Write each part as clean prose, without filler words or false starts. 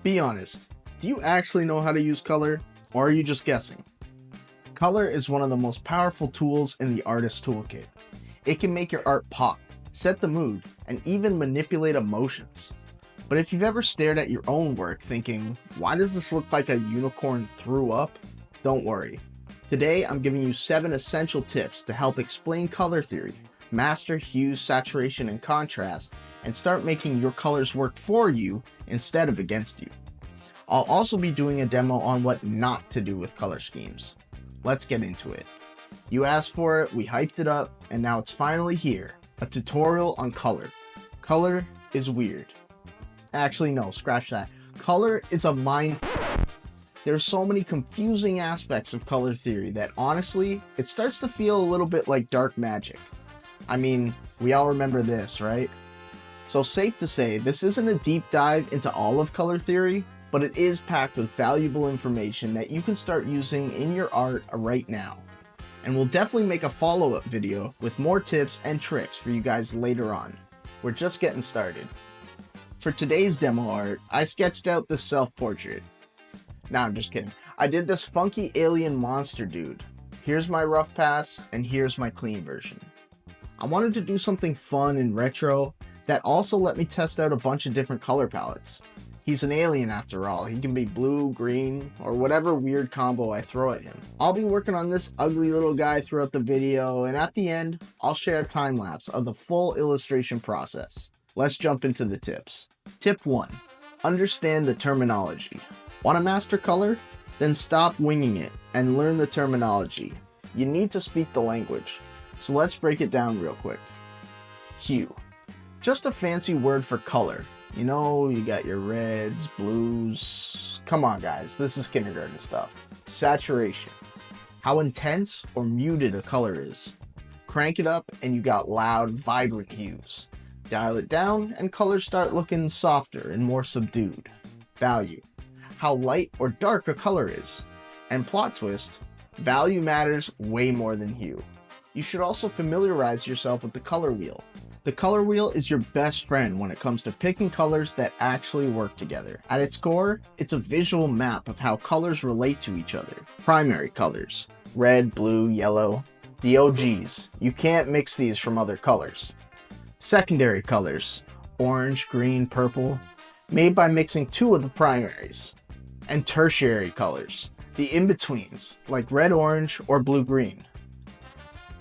Be honest, do you actually know how to use color, or are you just guessing? Color is one of the most powerful tools in the artist's toolkit. It can make your art pop, set the mood, and even manipulate emotions. But if you've ever stared at your own work thinking, why does this look like a unicorn threw up? Don't worry. Today I'm giving you 7 essential tips to help explain color theory, master hue, saturation, and contrast, and start making your colors work for you instead of against you. I'll also be doing a demo on what not to do with color schemes. Let's get into it. You asked for it, we hyped it up, and now it's finally here. A tutorial on color. Color is weird. Actually, no, scratch that. Color is a mind. There's so many confusing aspects of color theory that honestly, it starts to feel a little bit like dark magic. I mean, we all remember this, right? So safe to say, this isn't a deep dive into all of color theory, but it is packed with valuable information that you can start using in your art right now. And we'll definitely make a follow-up video with more tips and tricks for you guys later on. We're just getting started. For today's demo art, I sketched out this self-portrait. Nah, I'm just kidding. I did this funky alien monster dude. Here's my rough pass, and here's my clean version. I wanted to do something fun and retro that also let me test out a bunch of different color palettes. He's an alien after all. He can be blue, green, or whatever weird combo I throw at him. I'll be working on this ugly little guy throughout the video, and at the end, I'll share a time lapse of the full illustration process. Let's jump into the tips. Tip 1. Understand the terminology. Want to master color? Then stop winging it and learn the terminology. You need to speak the language. So let's break it down real quick. Hue. Just a fancy word for color. You know, you got your reds, blues. Come on guys, this is kindergarten stuff. Saturation. How intense or muted a color is. Crank it up and you got loud, vibrant hues. Dial it down and colors start looking softer and more subdued. Value. How light or dark a color is. And plot twist, value matters way more than hue. You should also familiarize yourself with the color wheel. The color wheel is your best friend when it comes to picking colors that actually work together. At its core, it's a visual map of how colors relate to each other. Primary colors, red, blue, yellow, the OGs. You can't mix these from other colors. Secondary colors, orange, green, purple, made by mixing 2 of the primaries. And tertiary colors, the in-betweens, like red, orange, or blue, green.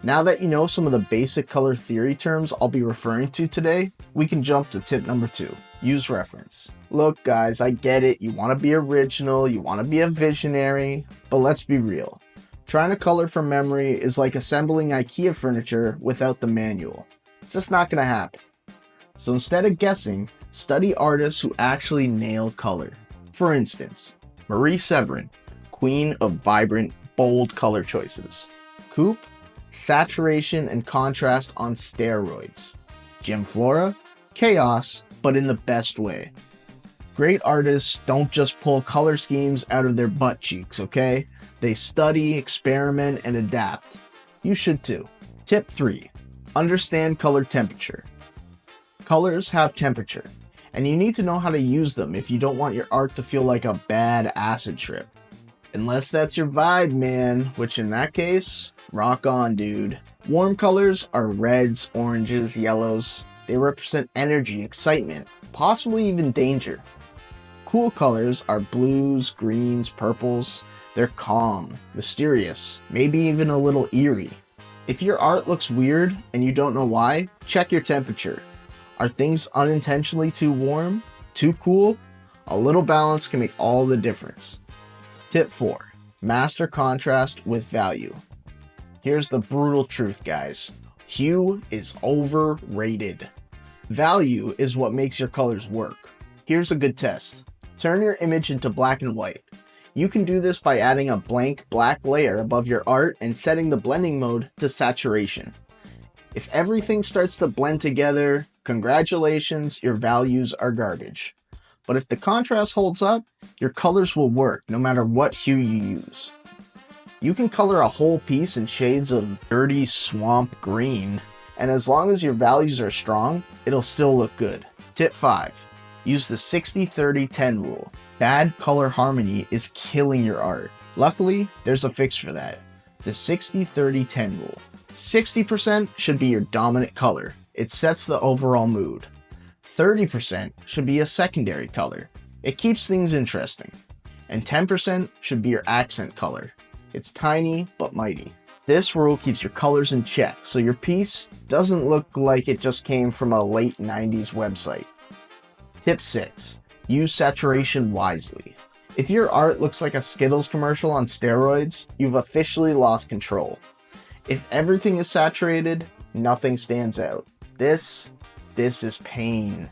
Now that you know some of the basic color theory terms I'll be referring to today, we can jump to tip number 2, use reference. Look guys, I get it, you want to be original, you want to be a visionary, but let's be real. Trying to color from memory is like assembling IKEA furniture without the manual. It's just not going to happen. So instead of guessing, study artists who actually nail color. For instance, Marie Severin, queen of vibrant, bold color choices. Coupe, saturation and contrast on steroids. Jim Flora, chaos, but in the best way. Great artists don't just pull color schemes out of their butt cheeks, okay? They study, experiment, and adapt. You should too. Tip 3. Understand color temperature. Colors have temperature, and you need to know how to use them if you don't want your art to feel like a bad acid trip. Unless that's your vibe, man, which in that case, rock on, dude. Warm colors are reds, oranges, yellows. They represent energy, excitement, possibly even danger. Cool colors are blues, greens, purples. They're calm, mysterious, maybe even a little eerie. If your art looks weird and you don't know why, check your temperature. Are things unintentionally too warm? Too cool? A little balance can make all the difference. Tip 4. Master contrast with value. Here's the brutal truth, guys. Hue is overrated. Value is what makes your colors work. Here's a good test. Turn your image into black and white. You can do this by adding a blank black layer above your art and setting the blending mode to saturation. If everything starts to blend together, congratulations, your values are garbage. But if the contrast holds up, your colors will work no matter what hue you use. You can color a whole piece in shades of dirty swamp green, and as long as your values are strong, it'll still look good. Tip 5. Use the 60-30-10 rule. Bad color harmony is killing your art. Luckily, there's a fix for that. The 60-30-10 rule. 60% should be your dominant color. It sets the overall mood. 30% should be a secondary color. It keeps things interesting. And 10% should be your accent color. It's tiny but mighty. This rule keeps your colors in check so your piece doesn't look like it just came from a late 90s website. Tip 6. Use saturation wisely. If your art looks like a Skittles commercial on steroids, you've officially lost control. If everything is saturated, nothing stands out. This is pain.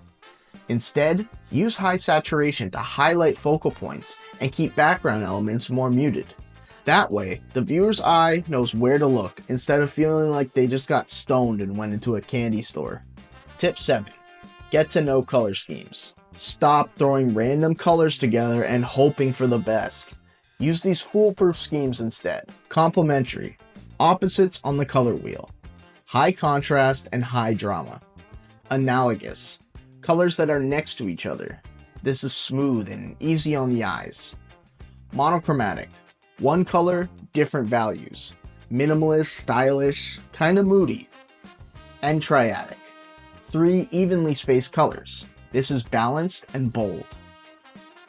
Instead, use high saturation to highlight focal points and keep background elements more muted. That way, the viewer's eye knows where to look instead of feeling like they just got stoned and went into a candy store. Tip 7. Get to know color schemes. Stop throwing random colors together and hoping for the best. Use these foolproof schemes instead. Complementary. Opposites on the color wheel. High contrast and high drama. Analogous. Colors that are next to each other. This is smooth and easy on the eyes. Monochromatic. One color, different values. Minimalist, stylish, kinda moody. And triadic. 3 evenly spaced colors. This is balanced and bold.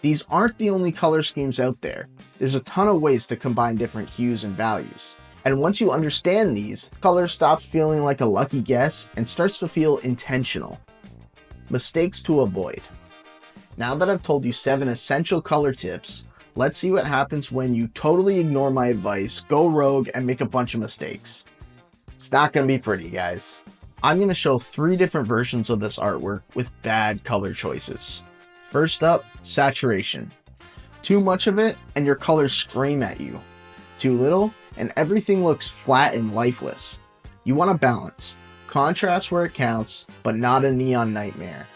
These aren't the only color schemes out there. There's a ton of ways to combine different hues and values. And once you understand these, color stops feeling like a lucky guess and starts to feel intentional. Mistakes to avoid. Now that I've told you 7 essential color tips, let's see what happens when you totally ignore my advice, go rogue, and make a bunch of mistakes. It's not gonna be pretty, guys. I'm going to show 3 different versions of this artwork with bad color choices. First up, saturation. Too much of it and your colors scream at you. Too little and everything looks flat and lifeless. You want a balance. Contrast where it counts, but not a neon nightmare.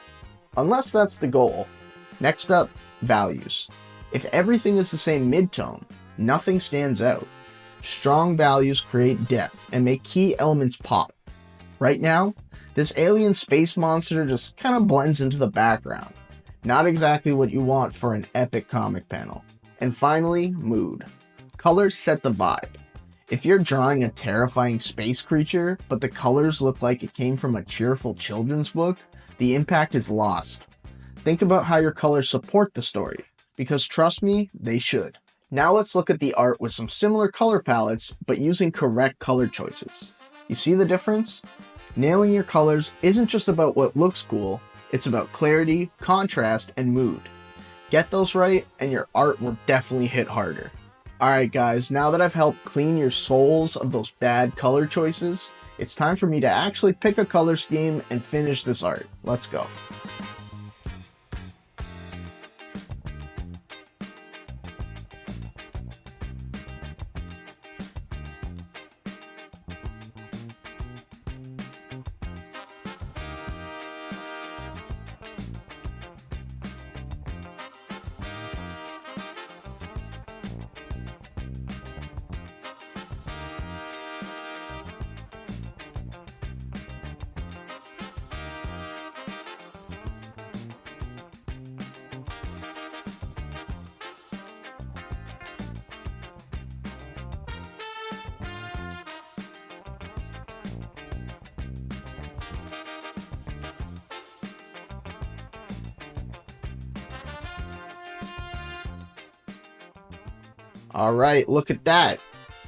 Unless that's the goal. Next up, values. If everything is the same midtone, nothing stands out. Strong values create depth and make key elements pop. Right now, this alien space monster just kind of blends into the background. Not exactly what you want for an epic comic panel. And finally, mood. Colors set the vibe. If you're drawing a terrifying space creature, but the colors look like it came from a cheerful children's book, the impact is lost. Think about how your colors support the story, because trust me, they should. Now let's look at the art with some similar color palettes, but using correct color choices. You see the difference? Nailing your colors isn't just about what looks cool, it's about clarity, contrast, and mood. Get those right, and your art will definitely hit harder. Alright guys, now that I've helped clean your souls of those bad color choices, it's time for me to actually pick a color scheme and finish this art. Let's go. Alright, look at that.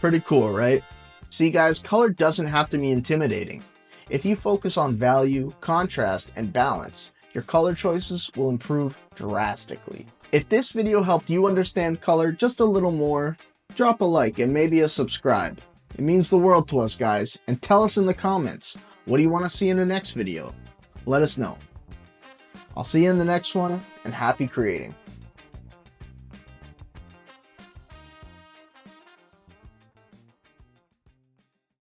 Pretty cool, right? See guys, color doesn't have to be intimidating. If you focus on value, contrast, and balance, your color choices will improve drastically. If this video helped you understand color just a little more, drop a like and maybe a subscribe. It means the world to us guys, and tell us in the comments, what do you want to see in the next video? Let us know. I'll see you in the next one, and happy creating.